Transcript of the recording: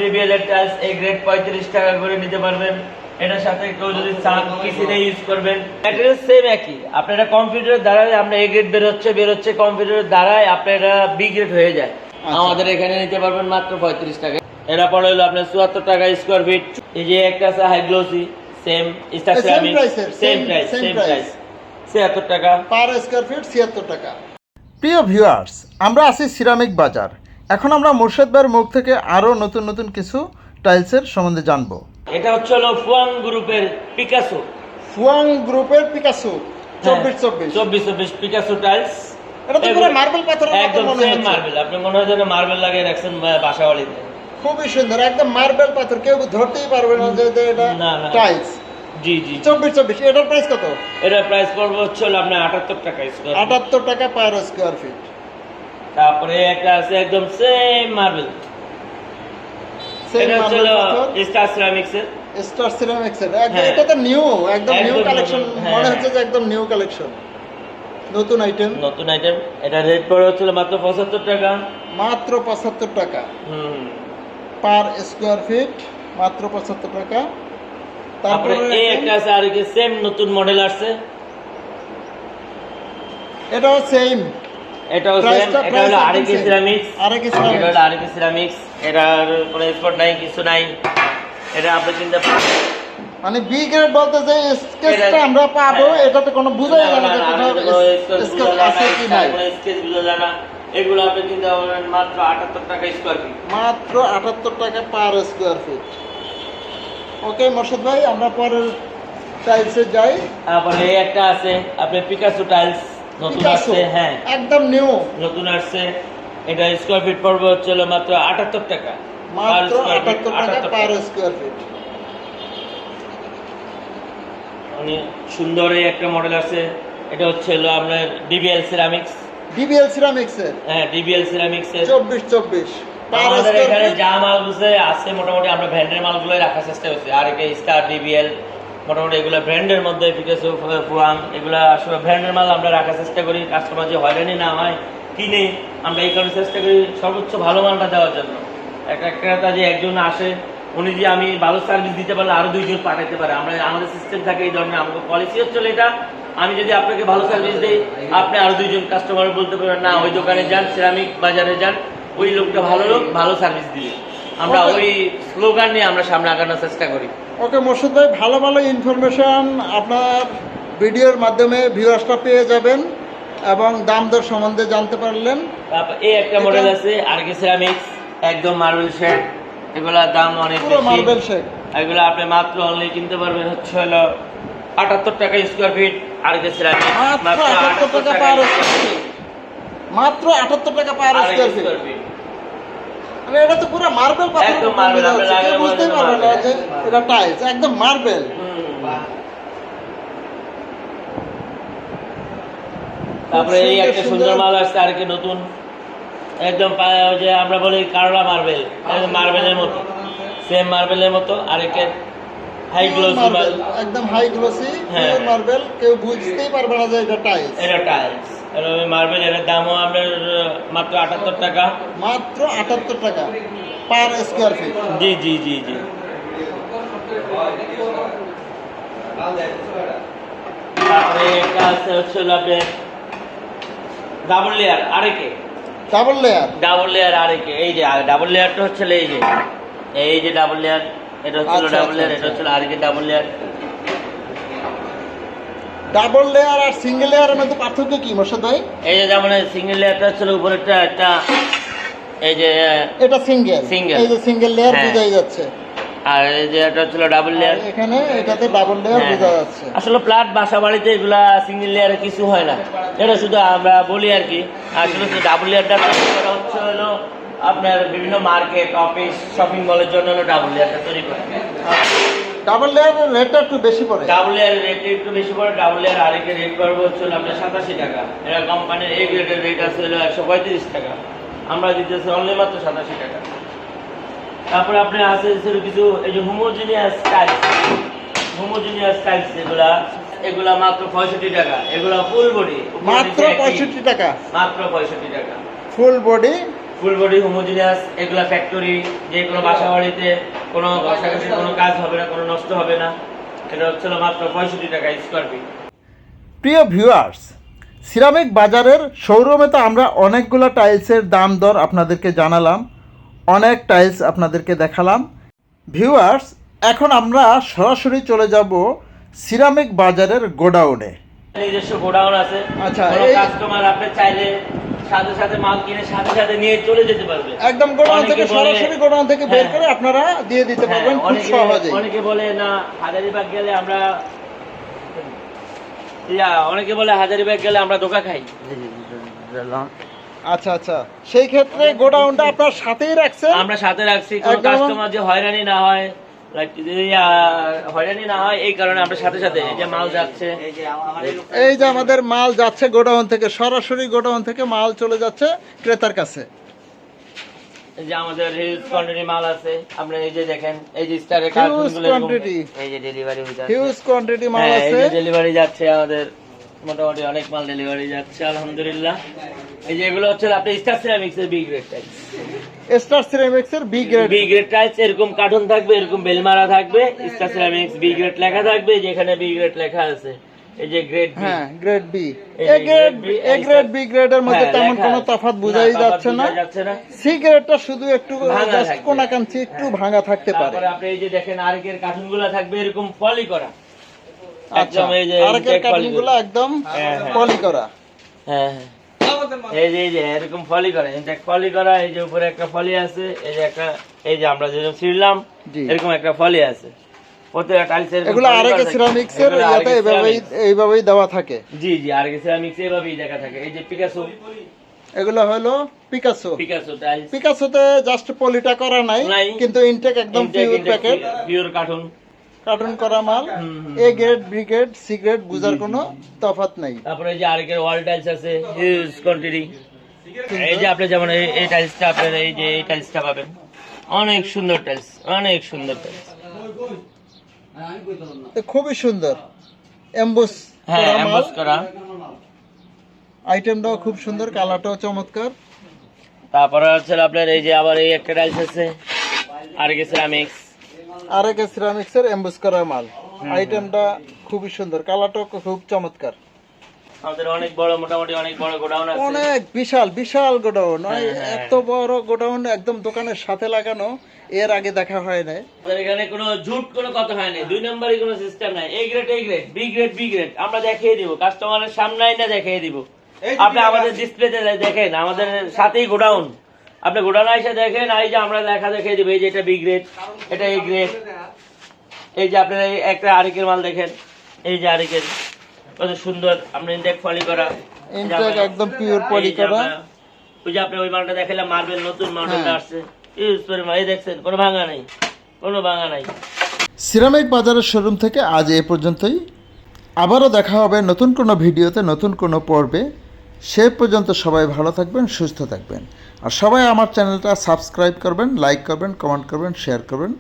DBL এর tiles A grade 35 টাকা করে নিতে পারবেন। এটার সাথে কেউ যদি চান পিসিতে ইউজ করবেন, ম্যাটেরিয়াল সেম একই। আপনারা কম্পিউটারের দ্বারাই আমরা এ গ্রেড বের হচ্ছে কম্পিউটারের দ্বারাই আপনারা বি গ্রেড হয়ে যায়। আমাদের এখানে নিতে পারবেন মাত্র 35 টাকা। এরা পড়ে হলো আপনার 74 টাকা স্কয়ার ফিট। এই যে একটা আছে high glossy, same star ceramic, same price 76 টাকা পার স্কয়ার ফিট, 76 টাকা। প্রিয় ভিউয়ার্স, আমরা আছি সিরামিক বাজার। এখন আমরা মোর্শেদ ভাইয়ের মুখ থেকে আরো নতুন নতুন কিছু টাইলসের সম্বন্ধে জানবো। এটা হচ্ছে হলো ফুয়াং গ্রুপের পিকাসো। ফুয়াং গ্রুপের পিকাসো 24 পিকাসো টাইলস। এটা তো পুরো মার্বেল পাথরের মতো একদম মনে সেম হচ্ছে। মার্বেল। আপনি মনে হয় যেন মার্বেল লাগিয়ে রাখছেন বাসাবাড়িতে। খুবই সুন্দর, একদম মার্বেল পাথর, কেউ ধরতেই পারবে না যে এটা টাইলস। জি জি 24 এটার প্রাইস কত? এটার প্রাইস পড়বে হচ্ছে হলো আপনার 78 টাকা স্কয়ার। 78 টাকা পার স্কয়ার ফিট। তারপরে একটা আছে একদম সেম মার্বেল। এটা হচ্ছে স্টার সিরামিক্স এর। স্টার সিরামিক্স এর এটা তো নিউ, একদম নিউ কালেকশন মনে হচ্ছে যে একদম নিউ কালেকশন, নতুন আইটেম। এটা রেট পড়ে হচ্ছে মাত্র 75 টাকা। মাত্র 75 টাকা পার স্কয়ার ফিট, মাত্র 75 টাকা। তারপরে এই একটা আছে আর কি সেম নতুন মডেল আসছে। এটাও সেম, এটাও সেম। এটা হলো আরকে সিরামিক্স। এটার কোনো এক্সপোর্ট নাই, কিছু নাই। এটা আপনি কিনতে পারবেন। মানে বি গ্রেড বলতে যে স্কেচটা আমরা পাবো, এটাতে কোনো বুঝাই যায় না যে কোথাও স্কেচ আছে কি নাই। কোনো স্কেচ বুঝা যায় না। এগুলো আপনি কিনতে পারবেন মাত্র 78 টাকা স্কয়ার ফিট। মাত্র 78 টাকা পার স্কয়ার ফিট। ওকে মোর্শেদ ভাই, আমরা পরের টাইলসে যাই। তারপরে এই একটা আছে আপনার পিকাসো টাইলস, নতুন আসছে। হ্যাঁ, একদম নিউ, নতুন আসছে। এটা স্কয়ার ফিট পড়বে হচ্ছে মাত্র 78 টাকা। মাত্র 78 টাকা পার স্কয়ার ফিট। অনেক সুন্দর এই একটা মডেল আছে। এটা হচ্ছে হলো আপনার ডিবিএল সিরামিক্স। ডিবিএল সিরামিক্স এর, হ্যাঁ ডিবিএল সিরামিক্স এর 24 আমাদের এখানে যা মালগুলো আছে মোটামুটি আমরা ব্র্যান্ডের মালগুলোই রাখার চেষ্টা করছি। আর কি স্টার, ডিবিএল, মোটামুটি এগুলো ব্র্যান্ডের মধ্যে, পিকাসো, ফুয়াং, এগুলো আসলে ব্র্যান্ডের মাল আমরা রাখার চেষ্টা করি। কাস্টমার যে হয়রানি না হয় কিনে, আমরা এই কারণে চেষ্টা করি সর্বোচ্চ ভালো মালটা দেওয়ার জন্য। একটা ক্রেতা যে একজন আসে, উনি যে আমি ভালো সার্ভিস দিতে পারলে আরো 2 জন পাঠাতে পারে। আমাদের সিস্টেম থাকে এই ধরনের। আমাদের পলিসি হচ্ছে এটা, আমি যদি আপনাকে ভালো সার্ভিস দিই, আপনি আরো 2 জন কাস্টমার বলতে পারবেন না ওই দোকানে যান, সিরামিক বাজারে যান, ওই লোকটা ভালো লোক, ভালো সার্ভিস দিবে। আমরা ওই স্লোগান নিয়ে আমরা সামনে আগানোর চেষ্টা করি। ওকে মোর্শেদ ভাই, ভালো ভালো ইনফরমেশন আপনার ভিডিওর মাধ্যমে ভিউয়ার্সরা পেয়ে যাবেন এবং দাম দর সম্বন্ধে জানতে পারলেন। তারপর এই একটা মডেল আছে আরকে সিরামিক্স, একদম মার্বেল শেড। এগুলোর দাম অনেক বেশি। মার্বেল শেড এগুলো আপনি মাত্র অনলি কিনতে পারবেন হচ্ছে হলো 78 টাকা স্কয়ার ফিট। আরকে সিরামিক্স মাত্র 78 টাকা পার স্কয়ার ফিট। মাত্র 78 টাকা পার স্কয়ার ফিট। মানে এটা তো পুরো মার্বেল পাথর, একদম মার্বেল। আপনি বুঝতে পারবেন না যে এটা টাইলস, একদম মার্বেল। তারপরে এই একটা সুন্দর মাল আসছে আর কি নতুন, একদম যে আমরা বলি কারলা মার্বেল, মার্বেলের মতো, সেম মার্বেলের মতো। আর একটা হাই গ্লোসি মার্বেল, একদম হাই গ্লোসি পিওর মার্বেল, কেউ বুঝতেই পারবে না যে এটা টাইলস। এটা টাইলস, এটা মার্বেল। এর দামও আপনার মাত্র 78 টাকা। মাত্র 78 টাকা পার স্কয়ার ফিট। জি জি জি জি। তারপরে একটা আছে হচ্ছে আপনার ডাবল লেয়ার আরেকে। ডাবল লেয়ার আরেকে। এই যে ডাবল লেয়ারটা হচ্ছে এই যে ডাবল লেয়ার, এটা হচ্ছে ডাবল লেয়ার, এটা হচ্ছে আরেকে ডাবল লেয়ার। ডাবল লেয়ার আর সিঙ্গেল লেয়ারের মধ্যে পার্থক্য কি মোর্শেদ ভাই? এই যে যেমন সিঙ্গেল লেয়ারটা হচ্ছে উপরেরটা একটা, এই যে এটা সিঙ্গেল, এই যে সিঙ্গেল লেয়ার বোঝাই যাচ্ছে। আর এই যে এটা হচ্ছে ডাবল লেয়ার, এখানে এটাতে ডাবল লেয়ার বোঝা যাচ্ছে। আসলে ফ্ল্যাট বাসা বাড়িতে এগুলা সিঙ্গেল লেয়ারে কিছু হয় না, এটা শুধু আমরা বলি আর কি। আসলে ডাবল লেয়ারটা হচ্ছে হলো আপনার বিভিন্ন মার্কেট, অফিস, শপিং মলের জন্য হলো ডাবল লেয়ারটা তৈরি করে। ডাবল লেয়ারের রেটটা একটু বেশি পড়ে। ডাবল লেয়ারের রেট একটু বেশি পড়ে। ডাবল লেয়ার আরেকের রেট পড়বে হচ্ছে আপনার 87 টাকা। এটা কোম্পানির এই গ্রেডের রেট আছে হলো 135 টাকা। আমরা দিতেছি অনলি মাত্র 87 টাকা। তারপরে আপনি আছে কিছু এই যে হোমোজিনিয়াস টাইলস, এগুলা মাত্র 65 টাকা। এগুলা ফুল বডি, মাত্র 65 টাকা। মাত্র 65 টাকা full body full body homogeneous, এগুলা ফ্যাক্টরি, যে কোনো বাসা বাড়িতে কোনো ঘষাঘষি কোনো কাজ হবে না, কোনো নষ্ট হবে না। এটা হচ্ছিল মাত্র 65 টাকা স্কোয়ার ফিট। প্রিয় ভিউয়ার্স, সিরামিক বাজারের শোরুমে তো আমরা অনেকগুলো টাইলসের দাম দর আপনাদেরকে জানালাম, অনেক টাইলস আপনাদেরকে দেখালাম। ভিউয়ার্স, এখন আমরা সরাসরি চলে যাব সিরামিক বাজারের গোডাউনে। নিজস্ব গোডাউন আছে। আচ্ছা, কোনো এই- কাস্টমার আপনি চাইলে সাথে সাথে মাল কিনে সাথে সাথে নিয়ে চলে যেতে পারবে। একদম গোডাউন অনেকে থেকে বলে- সরাসরি গোডাউন থেকে বের হ্যাঁ। করে আপনারা দিয়ে দিতে হ্যাঁ, পারবেন খুব সহজেই। অনেকে বলে না হাজারিবাগ গেলে আমরা অনেকে বলে হাজারিবাগ গেলে আমরা ধোকা খাই। আচ্ছা আচ্ছা, সেই ক্ষেত্রে গোডাউনটা আপনার সাথেই রাখছেন? আমরা সাথে রাখছি, কোনো একদম। কাস্টমার যে হয়রানি না হয়, হয়রানি না হয় এই কারণে আমরা সাথে সাথে এই যে মাল যাচ্ছে, এই যে আমাদের মাল যাচ্ছে গোডাউন থেকে, সরাসরি গোডাউন থেকে মাল চলে যাচ্ছে ক্রেতার কাছে। এই যে আমাদের হিউজ কোয়ান্টিটি মাল আছে। আপনি এই যে দেখেন, এই যে স্টারের হিউজ কার্টুনগুলো কোয়ান্টিটি, এই যে ডেলিভারি হয়ে যাচ্ছে। হিউজ কোয়ান্টিটি মাল হ্যাঁ, এই আছে। যে ডেলিভারি যাচ্ছে আমাদের, মোটামুটি অনেক মাল ডেলিভারি যাচ্ছে আলহামদুলিল্লাহ। এই যে এগুলো হচ্ছে আপনি স্টার সিরামিক্স এর B grade tiles. Star ceramics এর B grade. B grade tiles এরকম কার্টুন থাকবে, এরকম বেলমারা থাকবে, স্টার সিরামিক্স বি গ্রেড লেখা থাকবে, যেখানে বি গ্রেড লেখা আছে এই যে গ্রেড বি। হ্যাঁ, গ্রেড বি। এই এ যে grade, grade B, A grade B গ্রেডের মধ্যে হ্যাঁ, তেমন লেখা কোনো আছে। তফাৎ বোঝাই না, যাচ্ছে না। বোঝা যাচ্ছে না। সি গ্রেডটা শুধু একটু ভাঙা জাস্ট থাকবে। কোনাকাঞ্চি একটু ভাঙা থাকতে পারে। তারপরে আপনি এই যে দেখেন আরেকের কার্টুনগুলো থাকবে এরকম পলি করা। আচ্ছা, একদম এই যে আরেকের intake poly কাটিংগুলো একদম হ্যাঁ, হ্যাঁ। পলি করা। হ্যাঁ হ্যাঁ, এই যে এরকম ফলি করা, ইনটেক ফলি করা। এই যে উপরে একটা ফলি আছে, এই যে একটা, এই যে আমরা যেরকম ছিড়লাম জি। এরকম একটা ফলি আছে প্রত্যেকটা টাইলসের। এগুলো আরেকে সিরামিক্স এর ইয়াতে এইভাবেই দেওয়া থাকে। জি জি, আরেকে সিরামিক্স এইভাবেই দেখা থাকে। এই যে পিকাসো, এগুলো হলো পিকাসো। পিকাসো টাইলস পিকাসোতে জাস্ট পলিটা করা নাই, নাই। কিন্তু ইনটেক একদম pure packet, pure carton, carton করা মাল। A grade, B grade, C grade বুঝার কোনো তফাৎ নাই। তারপরে এই যে আরেকের ওয়াল টাইলস আছে হিউজ কোয়ান্টিটি। এই যে আপনি যেমন এই টাইলসটা, আপনার এই যে এই টাইলসটা পাবেন, অনেক সুন্দর টাইলস, অনেক সুন্দর টাইলস। খুবই সুন্দর এমবস হ্যাঁ, করা মাল। এমবস করা। আইটেমটাও খুব সুন্দর, কালারটাও চমৎকার। তারপরে হচ্ছে আপনার এই যে আবার এই একটা টাইলস আছে আরেকে সিরামিক্স। আরেকে সিরামিক্স এর এমবস করা মাল। আইটেমটা খুবই সুন্দর, কালারটাও খুব চমৎকার। আমাদের অনেক বড়, মোটামুটি অনেক বড় গোডাউন আছে। অনেক বিশাল বিশাল গোডাউন। হ্যাঁ, হ্যাঁ। এত বড় গোডাউন একদম দোকানের সাথে লাগানো, এর আগে দেখা হয় না। আমাদের এখানে কোনো ঝুট কোনো কথা হয় না, দুই নম্বরই কোনো সিস্টেম নাই। A grade, A grade, B grade, B grade আমরা দেখিয়ে দিব, কাস্টমারের সামনে না দেখিয়ে দিব। আপনি আমাদের ডিসপ্লেতে দেখেন, আমাদের সাথেই গোডাউন, আপনি গোডাউনে এসে দেখেন, এই যে আমরা লেখা দেখিয়ে দিব, এই যে এটা বি গ্রেড, এটা এ গ্রেড। এই যে আপনার এই একটা আরেকের মাল দেখেন, এই যে আরেকের কত সুন্দর, আপনি ইনটেক ফলি করা, ইনটেক একদম পিওর পলি করা। ওই যে আপনি ওই মালটা দেখালাম, মার্বেল নতুন মার্বেলটা হ্যাঁ। আসছে, ইউজ করে এই দেখছেন, কোনো ভাঙা নাই, কোনো ভাঙা নাই। সিরামিক বাজারের শোরুম থেকে আজ এ পর্যন্তই। আবারও দেখা হবে নতুন কোনো ভিডিওতে, নতুন কোনো পর্বে। সে পর্যন্ত সবাই ভালো থাকবেন, সুস্থ থাকবেন। আর সবাই আমার চ্যানেলটা সাবস্ক্রাইব করবেন, লাইক করবেন, কমেন্ট করবেন, শেয়ার করবেন।